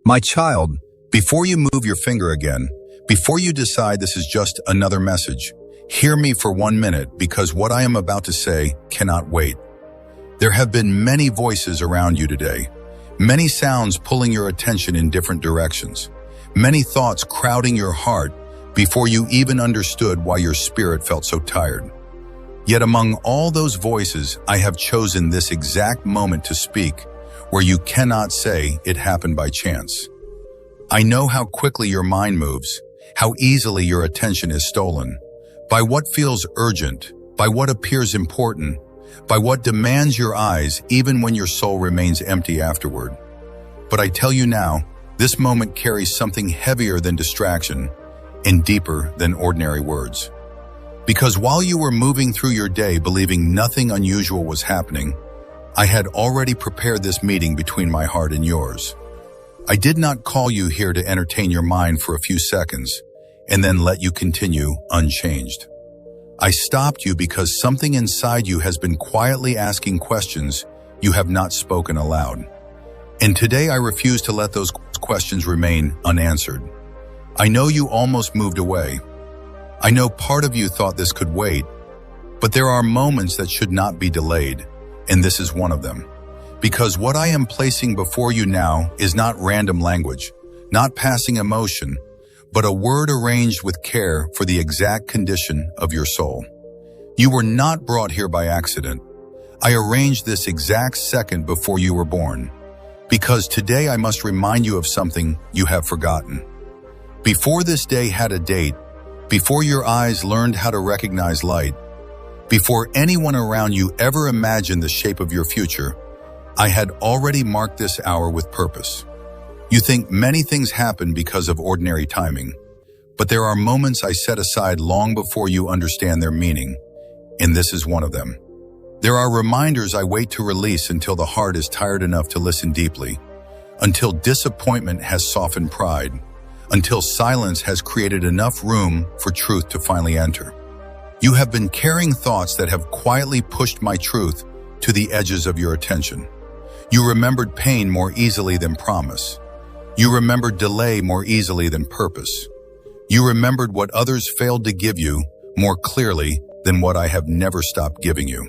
My child, before you move your finger again, before you decide this is just another message, hear me for 1 minute because what I am about to say cannot wait. There have been many voices around you today, many sounds pulling your attention in different directions, many thoughts crowding your heart before you even understood why your spirit felt so tired. Yet among all those voices, I have chosen this exact moment to speak, where you cannot say it happened by chance. I know how quickly your mind moves, how easily your attention is stolen, by what feels urgent, by what appears important, by what demands your eyes even when your soul remains empty afterward. But I tell you now, this moment carries something heavier than distraction and deeper than ordinary words. Because while you were moving through your day believing nothing unusual was happening, I had already prepared this meeting between my heart and yours. I did not call you here to entertain your mind for a few seconds and then let you continue unchanged. I stopped you because something inside you has been quietly asking questions you have not spoken aloud. And today I refuse to let those questions remain unanswered. I know you almost moved away. I know part of you thought this could wait, but there are moments that should not be delayed, and this is one of them. Because what I am placing before you now is not random language, not passing emotion, but a word arranged with care for the exact condition of your soul. You were not brought here by accident. I arranged this exact second before you were born, because today I must remind you of something you have forgotten. Before this day had a date, before your eyes learned how to recognize light, before anyone around you ever imagined the shape of your future, I had already marked this hour with purpose. You think many things happen because of ordinary timing, but there are moments I set aside long before you understand their meaning, and this is one of them. There are reminders I wait to release until the heart is tired enough to listen deeply, until disappointment has softened pride, until silence has created enough room for truth to finally enter. You have been carrying thoughts that have quietly pushed my truth to the edges of your attention. You remembered pain more easily than promise. You remembered delay more easily than purpose. You remembered what others failed to give you more clearly than what I have never stopped giving you.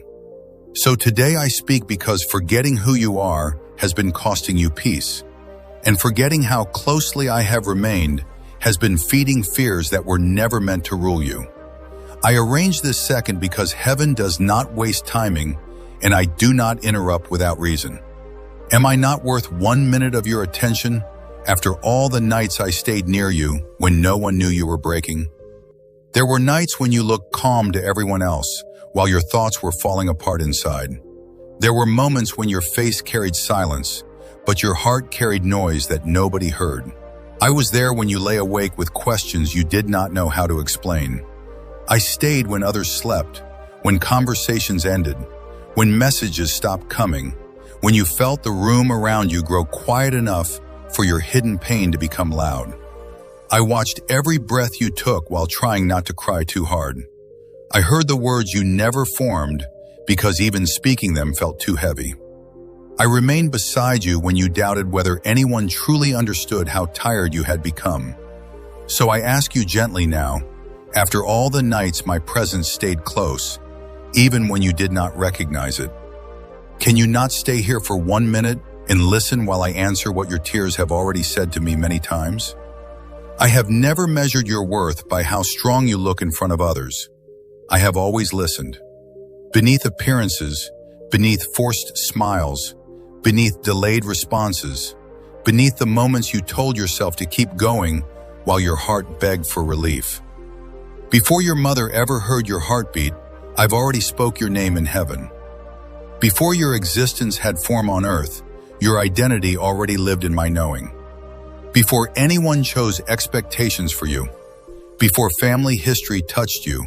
So today I speak because forgetting who you are has been costing you peace, and forgetting how closely I have remained has been feeding fears that were never meant to rule you. I arrange this second because heaven does not waste timing, and I do not interrupt without reason. Am I not worth 1 minute of your attention after all the nights I stayed near you when no one knew you were breaking? There were nights when you looked calm to everyone else while your thoughts were falling apart inside. There were moments when your face carried silence, but your heart carried noise that nobody heard. I was there when you lay awake with questions you did not know how to explain. I stayed when others slept, when conversations ended, when messages stopped coming, when you felt the room around you grow quiet enough for your hidden pain to become loud. I watched every breath you took while trying not to cry too hard. I heard the words you never formed because even speaking them felt too heavy. I remained beside you when you doubted whether anyone truly understood how tired you had become. So I ask you gently now, after all the nights my presence stayed close, even when you did not recognize it, can you not stay here for 1 minute and listen while I answer what your tears have already said to me many times? I have never measured your worth by how strong you look in front of others. I have always listened. Beneath appearances, beneath forced smiles, beneath delayed responses, beneath the moments you told yourself to keep going while your heart begged for relief. Before your mother ever heard your heartbeat, I've already spoke your name in heaven. Before your existence had form on earth, your identity already lived in my knowing. Before anyone chose expectations for you, before family history touched you,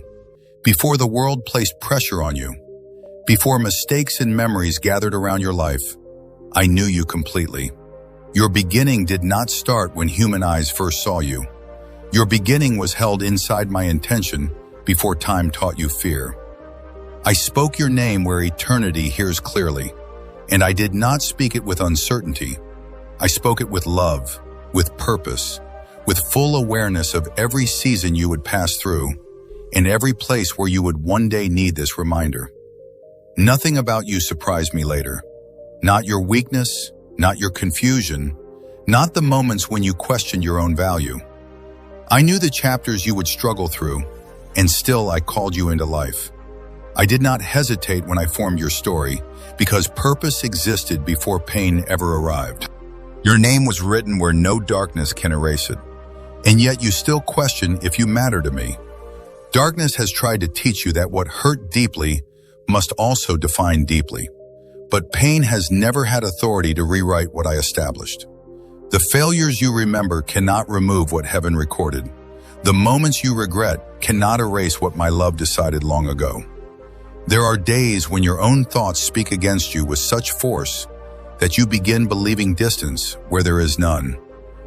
before the world placed pressure on you, before mistakes and memories gathered around your life, I knew you completely. Your beginning did not start when human eyes first saw you. Your beginning was held inside my intention before time taught you fear. I spoke your name where eternity hears clearly, and I did not speak it with uncertainty. I spoke it with love, with purpose, with full awareness of every season you would pass through, and every place where you would one day need this reminder. Nothing about you surprised me later. Not your weakness, not your confusion, not the moments when you questioned your own value. I knew the chapters you would struggle through, and still I called you into life. I did not hesitate when I formed your story, because purpose existed before pain ever arrived. Your name was written where no darkness can erase it, and yet you still question if you matter to me. Darkness has tried to teach you that what hurt deeply must also define deeply. But pain has never had authority to rewrite what I established. The failures you remember cannot remove what heaven recorded. The moments you regret cannot erase what my love decided long ago. There are days when your own thoughts speak against you with such force that you begin believing distance where there is none,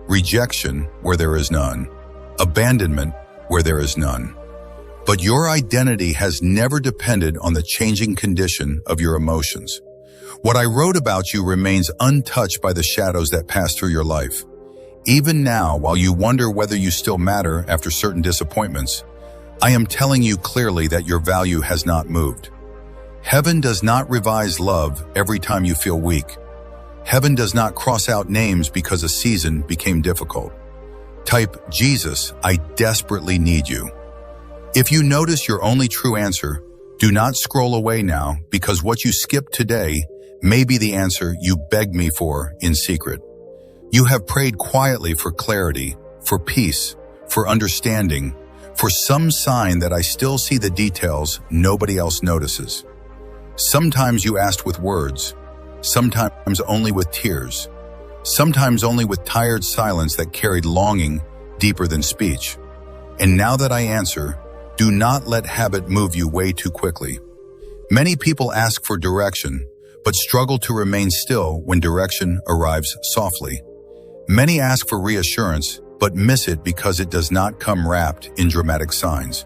rejection where there is none, abandonment where there is none. But your identity has never depended on the changing condition of your emotions. What I wrote about you remains untouched by the shadows that pass through your life. Even now, while you wonder whether you still matter after certain disappointments, I am telling you clearly that your value has not moved. Heaven does not revise love every time you feel weak. Heaven does not cross out names because a season became difficult. Type, Jesus, I desperately need you. If you notice your only true answer, do not scroll away now, because what you skipped today may be the answer you begged me for in secret. You have prayed quietly for clarity, for peace, for understanding, for some sign that I still see the details nobody else notices. Sometimes you asked with words, sometimes only with tears, sometimes only with tired silence that carried longing deeper than speech. And now that I answer, do not let habit move you way too quickly. Many people ask for direction, but struggle to remain still when direction arrives softly. Many ask for reassurance, but miss it because it does not come wrapped in dramatic signs.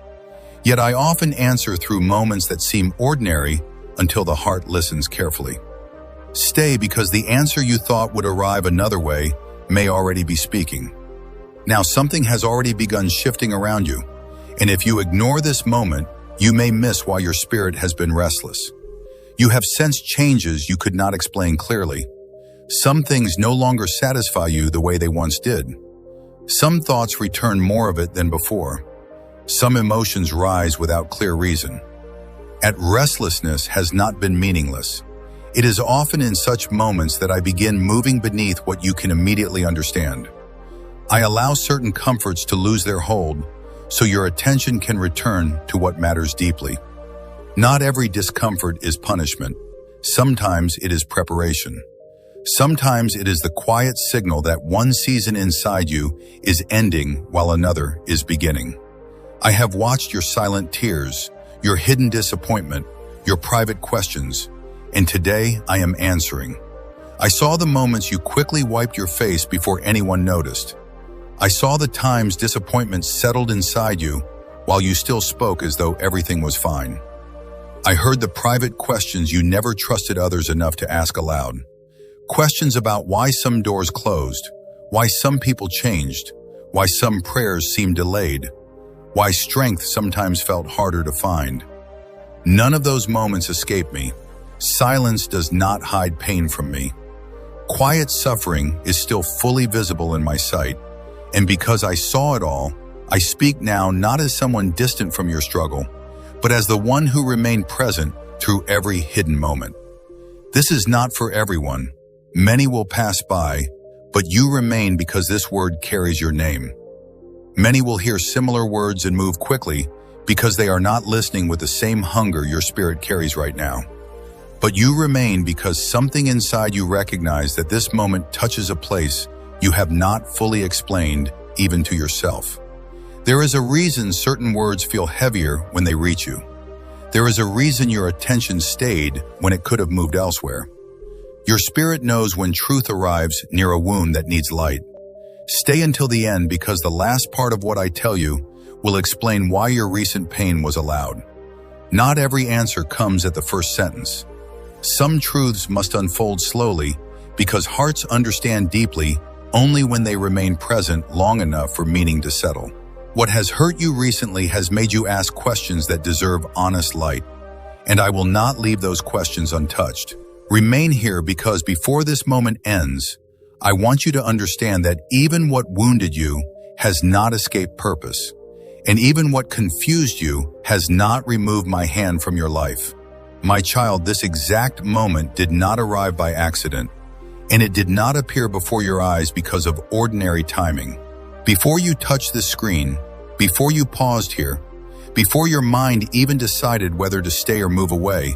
Yet I often answer through moments that seem ordinary until the heart listens carefully. Stay, because the answer you thought would arrive another way may already be speaking. Now something has already begun shifting around you, and if you ignore this moment, you may miss why your spirit has been restless. You have sensed changes you could not explain clearly. Some things no longer satisfy you the way they once did. Some thoughts return more of it than before. Some emotions rise without clear reason. At restlessness has not been meaningless. It is often in such moments that I begin moving beneath what you can immediately understand. I allow certain comforts to lose their hold, so your attention can return to what matters deeply. Not every discomfort is punishment. Sometimes it is preparation. Sometimes it is the quiet signal that one season inside you is ending while another is beginning. I have watched your silent tears, your hidden disappointment, your private questions, and today I am answering. I saw the moments you quickly wiped your face before anyone noticed. I saw the times disappointment settled inside you while you still spoke as though everything was fine. I heard the private questions you never trusted others enough to ask aloud. Questions about why some doors closed, why some people changed, why some prayers seemed delayed, why strength sometimes felt harder to find. None of those moments escaped me. Silence does not hide pain from me. Quiet suffering is still fully visible in my sight, and because I saw it all, I speak now not as someone distant from your struggle, but as the one who remained present through every hidden moment. This is not for everyone. Many will pass by, but you remain because this word carries your name. Many will hear similar words and move quickly because they are not listening with the same hunger your spirit carries right now. But you remain because something inside you recognizes that this moment touches a place you have not fully explained even to yourself. There is a reason certain words feel heavier when they reach you. There is a reason your attention stayed when it could have moved elsewhere. Your spirit knows when truth arrives near a wound that needs light. Stay until the end, because the last part of what I tell you will explain why your recent pain was allowed. Not every answer comes at the first sentence. Some truths must unfold slowly because hearts understand deeply only when they remain present long enough for meaning to settle. What has hurt you recently has made you ask questions that deserve honest light, and I will not leave those questions untouched. Remain here because before this moment ends, I want you to understand that even what wounded you has not escaped purpose, and even what confused you has not removed my hand from your life. My child, this exact moment did not arrive by accident, and it did not appear before your eyes because of ordinary timing. Before you touched the screen, before you paused here, before your mind even decided whether to stay or move away,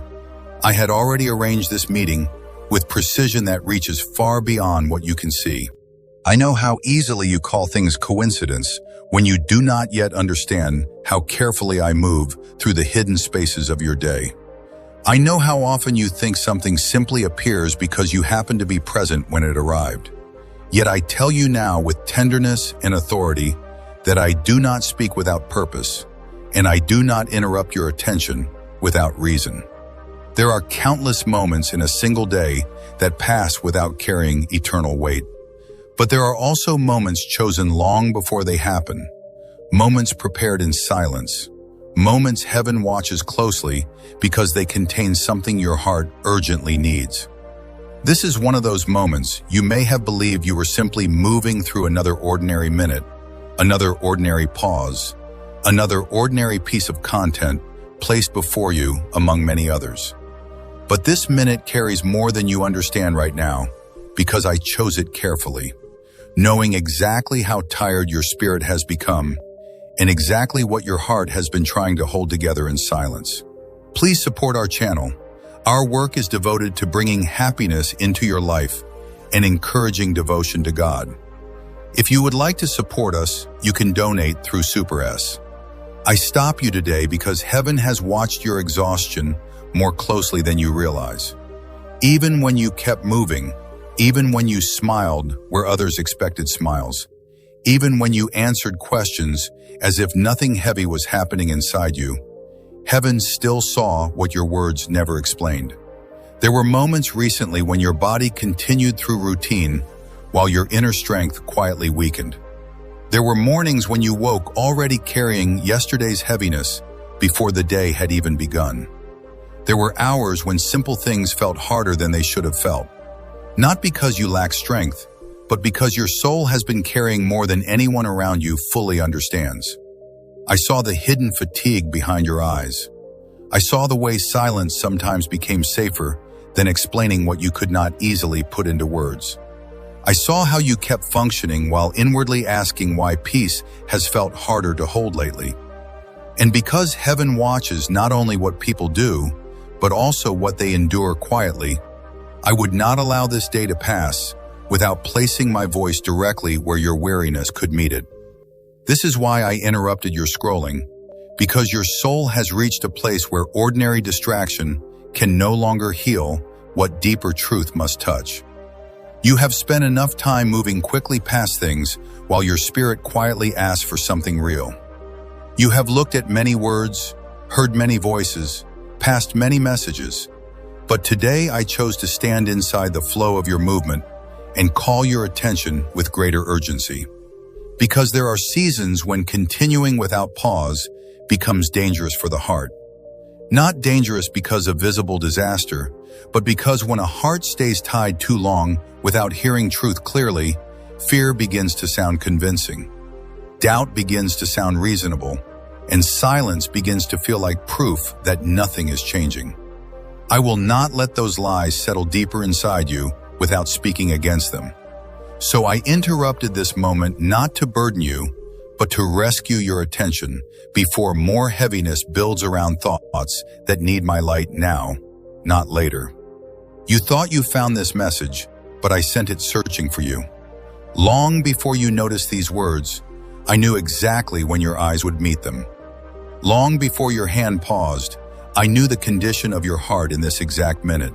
I had already arranged this meeting with precision that reaches far beyond what you can see. I know how easily you call things coincidence when you do not yet understand how carefully I move through the hidden spaces of your day. I know how often you think something simply appears because you happen to be present when it arrived. Yet I tell you now with tenderness and authority that I do not speak without purpose, and I do not interrupt your attention without reason. There are countless moments in a single day that pass without carrying eternal weight. But there are also moments chosen long before they happen, moments prepared in silence, moments heaven watches closely because they contain something your heart urgently needs. This is one of those moments you may have believed you were simply moving through another ordinary minute, another ordinary pause, another ordinary piece of content placed before you among many others. But this minute carries more than you understand right now because I chose it carefully, knowing exactly how tired your spirit has become and exactly what your heart has been trying to hold together in silence. Please support our channel. Our work is devoted to bringing happiness into your life and encouraging devotion to God. If you would like to support us, you can donate through Super S. I stop you today because heaven has watched your exhaustion more closely than you realize. Even when you kept moving, even when you smiled where others expected smiles, even when you answered questions as if nothing heavy was happening inside you, heaven still saw what your words never explained. There were moments recently when your body continued through routine while your inner strength quietly weakened. There were mornings when you woke already carrying yesterday's heaviness before the day had even begun. There were hours when simple things felt harder than they should have felt. Not because you lack strength, but because your soul has been carrying more than anyone around you fully understands. I saw the hidden fatigue behind your eyes. I saw the way silence sometimes became safer than explaining what you could not easily put into words. I saw how you kept functioning while inwardly asking why peace has felt harder to hold lately. And because heaven watches not only what people do, but also what they endure quietly, I would not allow this day to pass without placing my voice directly where your weariness could meet it. This is why I interrupted your scrolling, because your soul has reached a place where ordinary distraction can no longer heal what deeper truth must touch. You have spent enough time moving quickly past things while your spirit quietly asks for something real. You have looked at many words, heard many voices, passed many messages, but today I chose to stand inside the flow of your movement and call your attention with greater urgency. Because there are seasons when continuing without pause becomes dangerous for the heart. Not dangerous because of visible disaster, but because when a heart stays tied too long without hearing truth clearly, fear begins to sound convincing. Doubt begins to sound reasonable, and silence begins to feel like proof that nothing is changing. I will not let those lies settle deeper inside you without speaking against them. So I interrupted this moment not to burden you, but to rescue your attention before more heaviness builds around thoughts that need my light now, not later. You thought you found this message, but I sent it searching for you. Long before you noticed these words, I knew exactly when your eyes would meet them. Long before your hand paused, I knew the condition of your heart in this exact minute.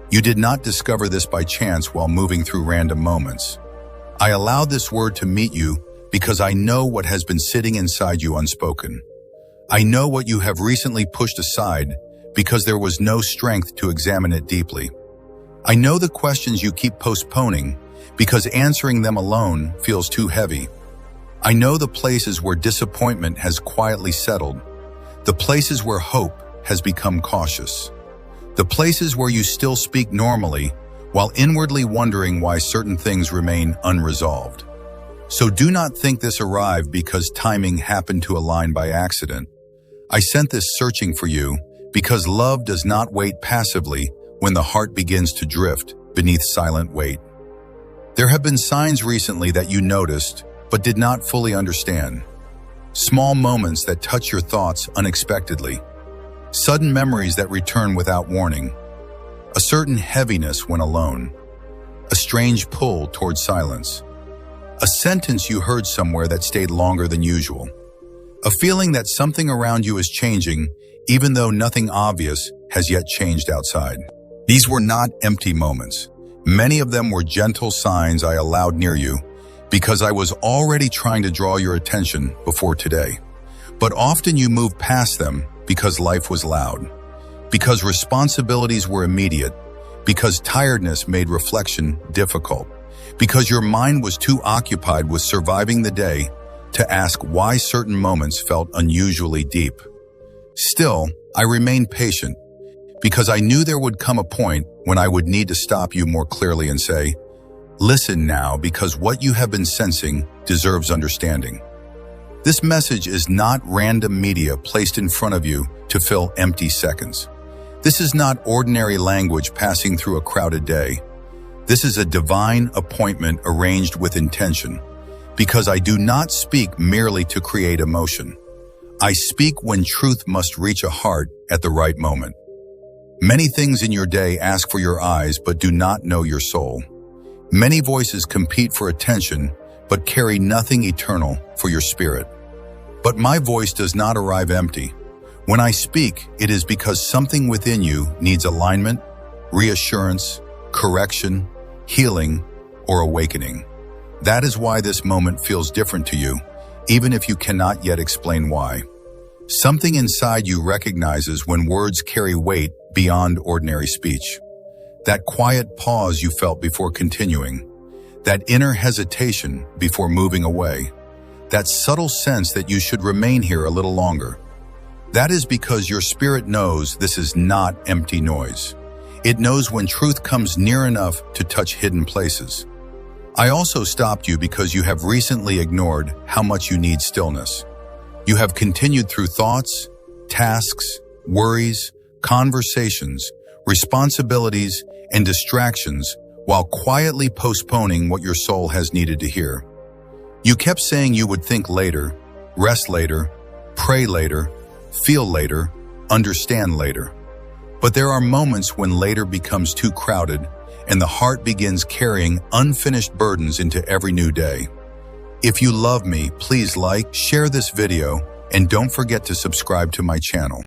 You did not discover this by chance while moving through random moments. I allowed this word to meet you because I know what has been sitting inside you unspoken. I know what you have recently pushed aside because there was no strength to examine it deeply. I know the questions you keep postponing because answering them alone feels too heavy. I know the places where disappointment has quietly settled, the places where hope has become cautious, the places where you still speak normally while inwardly wondering why certain things remain unresolved. So do not think this arrived because timing happened to align by accident. I sent this searching for you because love does not wait passively when the heart begins to drift beneath silent weight. There have been signs recently that you noticed but did not fully understand. Small moments that touch your thoughts unexpectedly. Sudden memories that return without warning. A certain heaviness when alone. A strange pull toward silence. A sentence you heard somewhere that stayed longer than usual. A feeling that something around you is changing, even though nothing obvious has yet changed outside. These were not empty moments. Many of them were gentle signs I allowed near you, because I was already trying to draw your attention before today. But often you moved past them because life was loud, because responsibilities were immediate, because tiredness made reflection difficult, because your mind was too occupied with surviving the day to ask why certain moments felt unusually deep. Still, I remained patient, because I knew there would come a point when I would need to stop you more clearly and say, listen now, because what you have been sensing deserves understanding. This message is not random media placed in front of you to fill empty seconds. This is not ordinary language passing through a crowded day. This is a divine appointment arranged with intention, because I do not speak merely to create emotion. I speak when truth must reach a heart at the right moment. Many things in your day ask for your eyes but do not know your soul. Many voices compete for attention but carry nothing eternal for your spirit. But my voice does not arrive empty. When I speak, it is because something within you needs alignment, reassurance, correction, healing, or awakening. That is why this moment feels different to you, even if you cannot yet explain why. Something inside you recognizes when words carry weight beyond ordinary speech. That quiet pause you felt before continuing. That inner hesitation before moving away. That subtle sense that you should remain here a little longer. That is because your spirit knows this is not empty noise. It knows when truth comes near enough to touch hidden places. I also stopped you because you have recently ignored how much you need stillness. You have continued through thoughts, tasks, worries, conversations, responsibilities, and distractions while quietly postponing what your soul has needed to hear. You kept saying you would think later, rest later, pray later, feel later, understand later. But there are moments when later becomes too crowded and the heart begins carrying unfinished burdens into every new day. If you love me, please like, share this video, and don't forget to subscribe to my channel.